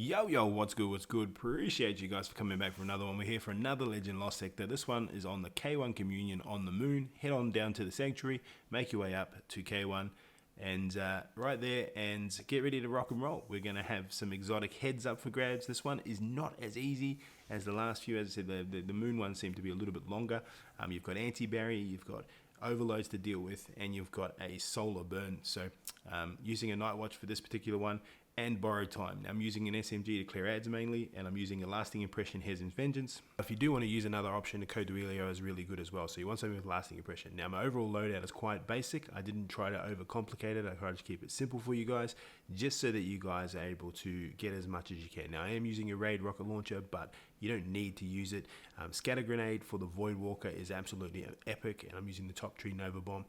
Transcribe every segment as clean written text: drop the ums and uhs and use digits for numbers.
Yo, what's good, what's good? Appreciate you guys for coming back for another one. We're here for another Legend Lost Sector. This one is on the K1 Communion on the moon. Head on down to the Sanctuary, make your way up to K1, and right there, and get ready to rock and roll. We're going to have some exotic heads up for grabs. This one is not as easy as the last few. As I said, the moon ones seem to be a little bit longer. You've got anti-barrier, you've got overloads to deal with, and you've got a solar burn. So using a night watch for this particular one, and borrowed time. Now I'm using an SMG to clear ads mainly, and I'm using a lasting impression Hezin's Vengeance. If you do want to use another option, the Code Duelio is really good as well. So you want something with lasting impression. Now my overall loadout is quite basic. I didn't try to overcomplicate it. I tried to keep it simple for you guys, just so that you guys are able to get as much as you can. Now I am using a Raid rocket launcher, but you don't need to use it. Scatter Grenade for the Void Walker is absolutely epic, and I'm using the Top Tree Nova Bomb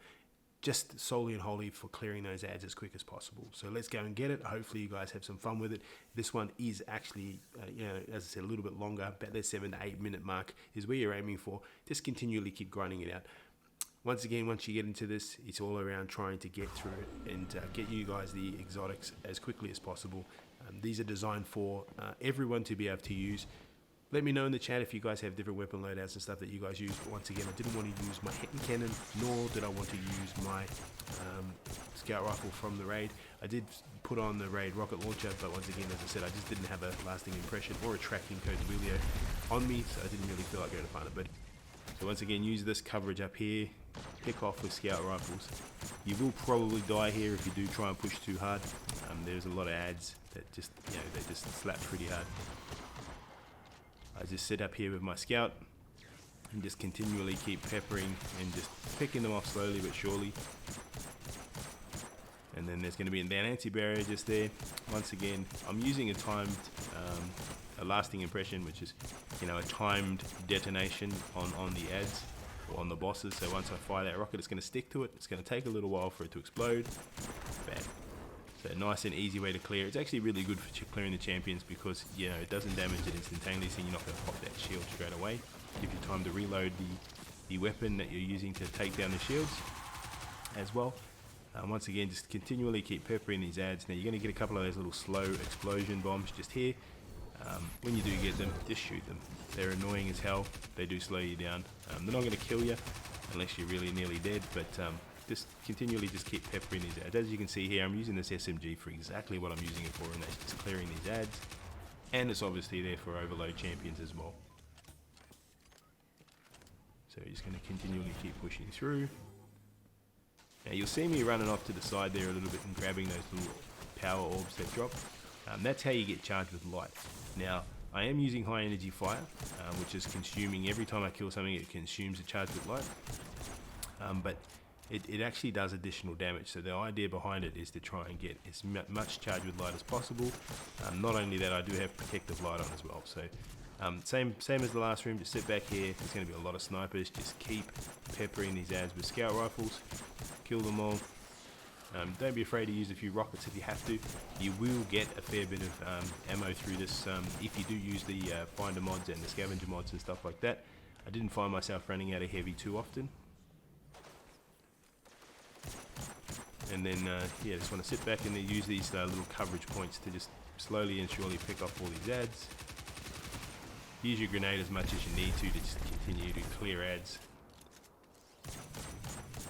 just solely and wholly for clearing those ads as quick as possible. So let's go and get it. Hopefully you guys have some fun with it. This one is actually, as I said, a little bit longer. About that 7 to 8 minute mark is where you're aiming for. Just continually keep grinding it out. Once again, once you get into this, it's all around trying to get through it and get you guys the exotics as quickly as possible. These are designed for everyone to be able to use. Let me know in the chat if you guys have different weapon loadouts and stuff that you guys use. But once again, I didn't want to use my Hetton Cannon, nor did I want to use my Scout Rifle from the Raid. I did put on the Raid Rocket Launcher, but once again, as I said, I just didn't have a lasting impression or a tracking Code Duelio on me, so I didn't really feel like going to find it. But so once again, use this coverage up here, pick off with Scout Rifles. You will probably die here if you do try and push too hard. There's a lot of ads that just, they just slap pretty hard. I just sit up here with my Scout and just continually keep peppering and just picking them off slowly but surely. And then there's going to be an anti-barrier just there. Once again, I'm using a timed, a lasting impression, which is, a timed detonation on the ads or on the bosses. So once I fire that rocket, it's going to stick to it. It's going to take a little while for it to explode. Bam. So nice and easy way to clear. It's actually really good for clearing the champions because it doesn't damage it instantaneously, and you're not going to pop that shield straight away. Give you time to reload the weapon that you're using to take down the shields as well. Once again, just continually keep peppering these ads. Now you're going to get a couple of those little slow explosion bombs just here. When you do get them, just shoot them. They're annoying as hell. They do slow you down. They're not going to kill you unless you're really nearly dead, but just continually just keep peppering these ads. As you can see here, I'm using this SMG for exactly what I'm using it for, and that's just clearing these ads. And it's obviously there for overload champions as well. So you're just going to continually keep pushing through. Now you'll see me running off to the side there a little bit and grabbing those little power orbs that drop. That's how you get charged with light. Now I am using high energy fire, which is consuming, every time I kill something it consumes a charge with light. But it actually does additional damage, so the idea behind it is to try and get as much charge with light as possible. Not only that, I do have protective light on as well, so same as the last room. Just sit back here. There's going to be a lot of snipers. Just keep peppering these ads with Scout Rifles, kill them all. Don't be afraid to use a few rockets if you have to. You will get a fair bit of ammo through this if you do use the finder mods and the scavenger mods and stuff like that. I didn't find myself running out of heavy too often. And then, just want to sit back and then use these little coverage points to just slowly and surely pick off all these ads. Use your grenade as much as you need to just continue to clear ads.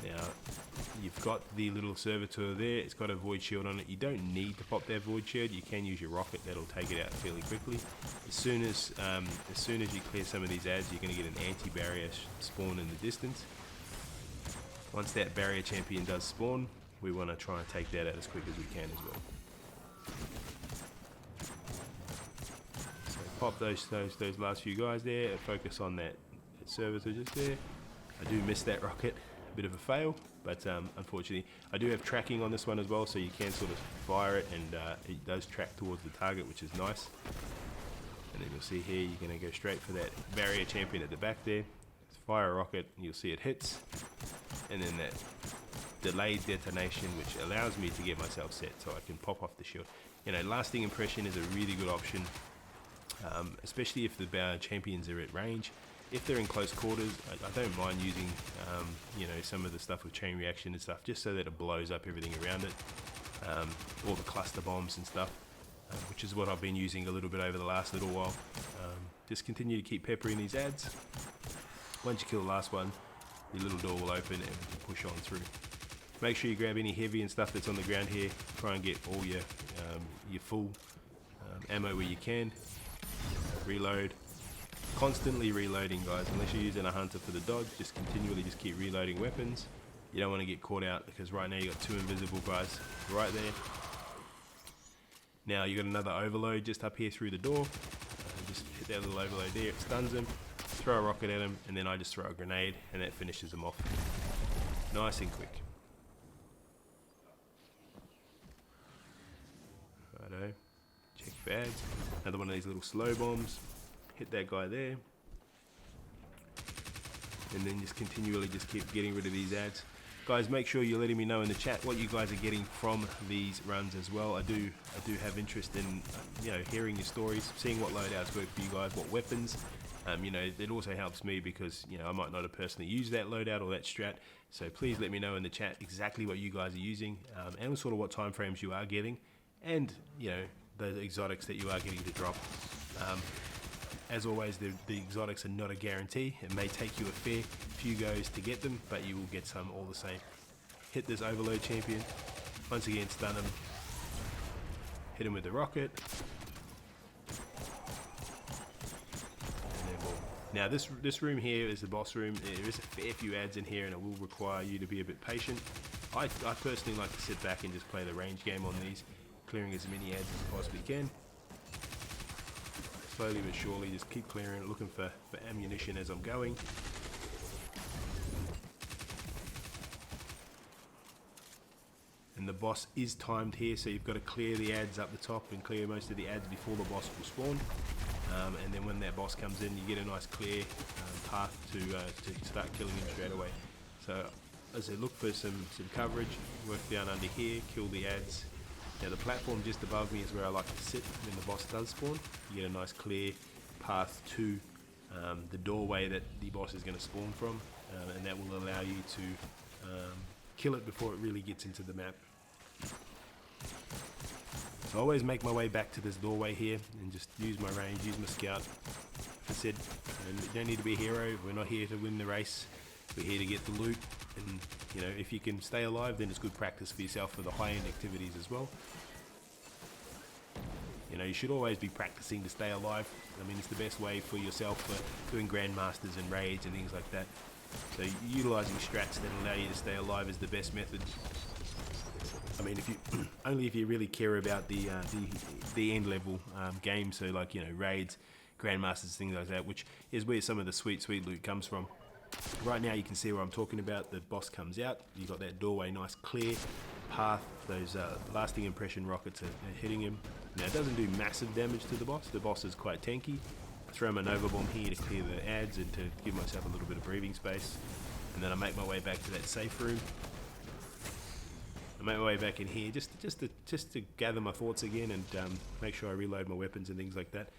Now, you've got the little servitor there. It's got a void shield on it. You don't need to pop that void shield. You can use your rocket. That'll take it out fairly quickly. As soon as you clear some of these ads, you're going to get an anti-barrier spawn in the distance. Once that barrier champion does spawn, we want to try and take that out as quick as we can as well. So pop those last few guys there. Focus on that servitor just there. I do miss that rocket. A bit of a fail, but unfortunately I do have tracking on this one as well, so you can sort of fire it and it does track towards the target, which is nice. And then you'll see here you're going to go straight for that barrier champion at the back there. Fire a rocket, you'll see it hits, and then that delayed detonation, which allows me to get myself set so I can pop off the shield. Lasting impression is a really good option, especially if the champions are at range. If they're in close quarters, I don't mind using some of the stuff with chain reaction and stuff, just so that it blows up everything around it, all the cluster bombs and stuff. which is what I've been using a little bit over the last little while. Just continue to keep peppering these ads. Once you kill the last one, your little door will open and you can push on through. Make sure you grab any heavy and stuff that's on the ground here. Try and get all your full ammo where you can. Reload. Constantly reloading, guys. Unless you're using a hunter for the dodge, just continually just keep reloading weapons. You don't want to get caught out because right now you got 2 invisible guys right there. Now you got another overload just up here through the door. Just hit that little overload there, it stuns them. Throw a rocket at them, and then I just throw a grenade, and that finishes them off. Nice and quick. Righto. Check bags. Another one of these little slow bombs. Hit that guy there. And then just continually just keep getting rid of these ads. Guys, make sure you're letting me know in the chat what you guys are getting from these runs as well. I do have interest in hearing your stories, seeing what loadouts work for you guys, what weapons. It also helps me because I might not have personally used that loadout or that strat. So please let me know in the chat exactly what you guys are using, and sort of what time frames you are getting, and the exotics that you are getting to drop. As always, the exotics are not a guarantee. It may take you a fair few goes to get them, but you will get some all the same. Hit this overload champion. Once again, stun him. Hit him with the rocket. And then boom. Now this room here is the boss room. There is a fair few ads in here, and it will require you to be a bit patient. I personally like to sit back and just play the range game on these, clearing as many ads as I possibly can. Slowly but surely, just keep clearing, looking for ammunition as I'm going. And the boss is timed here, so you've got to clear the ads up the top and clear most of the ads before the boss will spawn. And then when that boss comes in, you get a nice clear path to start killing him straight away. So as I look for some coverage, work down under here, kill the ads. Now the platform just above me is where I like to sit when the boss does spawn. You get a nice clear path to the doorway that the boss is going to spawn from, and that will allow you to kill it before it really gets into the map. So I always make my way back to this doorway here and just use my range, use my scout. Like I said, you don't need to be a hero. We're not here to win the race. We're here to get the loot. And if you can stay alive, then it's good practice for yourself for the high-end activities as well. You should always be practicing to stay alive. I mean, it's the best way for yourself for doing grandmasters and raids and things like that. So utilizing strats that allow you to stay alive is the best method. I mean, if you only if you really care about the end level games, so like raids, grandmasters, things like that, which is where some of the sweet loot comes from. Right now you can see where I'm talking about. The boss comes out, you got that doorway, nice clear path. Those lasting impression rockets are hitting him. Now it doesn't do massive damage to the boss is quite tanky. I throw my Nova Bomb here to clear the ads and to give myself a little bit of breathing space, and then I make my way back to that safe room. I make my way back in here just to gather my thoughts again and make sure I reload my weapons and things like that.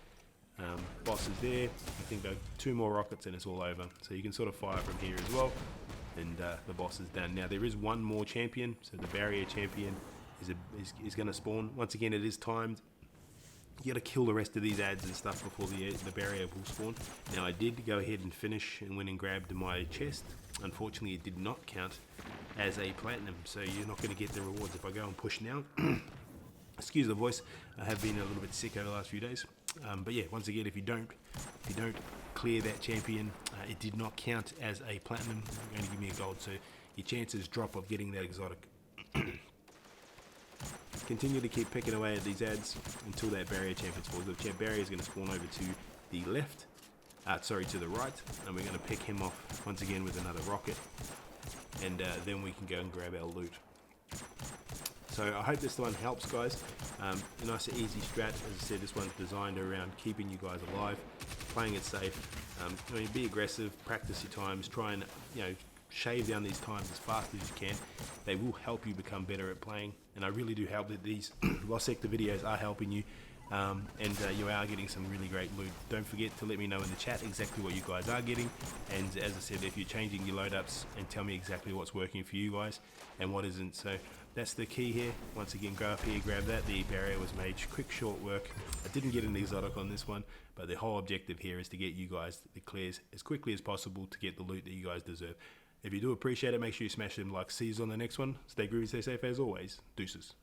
Boss is there. I think 2 more rockets and it's all over. So you can sort of fire from here as well, and the boss is done. Now there is one more champion, so the barrier champion is going to spawn. Once again, it is timed. You got to kill the rest of these ads and stuff before the barrier will spawn. Now I did go ahead and finish and went and grabbed my chest. Unfortunately, it did not count as a platinum, so you're not going to get the rewards if I go and push now. Excuse the voice. I have been a little bit sick over the last few days. But yeah, once again, if you don't clear that champion, it did not count as a platinum. You're going to give me a gold, so your chances drop of getting that exotic. Continue to keep picking away at these ads until that barrier champion spawns. The barrier is going to spawn over to the left, to the right, and we're going to pick him off once again with another rocket, and then we can go and grab our loot. So I hope this one helps, guys. A nice and easy strat. As I said, this one's designed around keeping you guys alive, playing it safe. Be aggressive, practice your times, try and shave down these times as fast as you can. They will help you become better at playing, and I really do hope that these Lost Sector videos are helping you, and you are getting some really great loot. Don't forget to let me know in the chat exactly what you guys are getting, and as I said, if you're changing your load ups, and tell me exactly what's working for you guys and what isn't. So That's the key here. Once again, go up here, grab that. The barrier was made quick, short work. I didn't get an exotic on this one, but the whole objective here is to get you guys the clears as quickly as possible to get the loot that you guys deserve. If you do appreciate it, make sure you smash them like. See you on the next one. Stay groovy, stay safe as always. Deuces.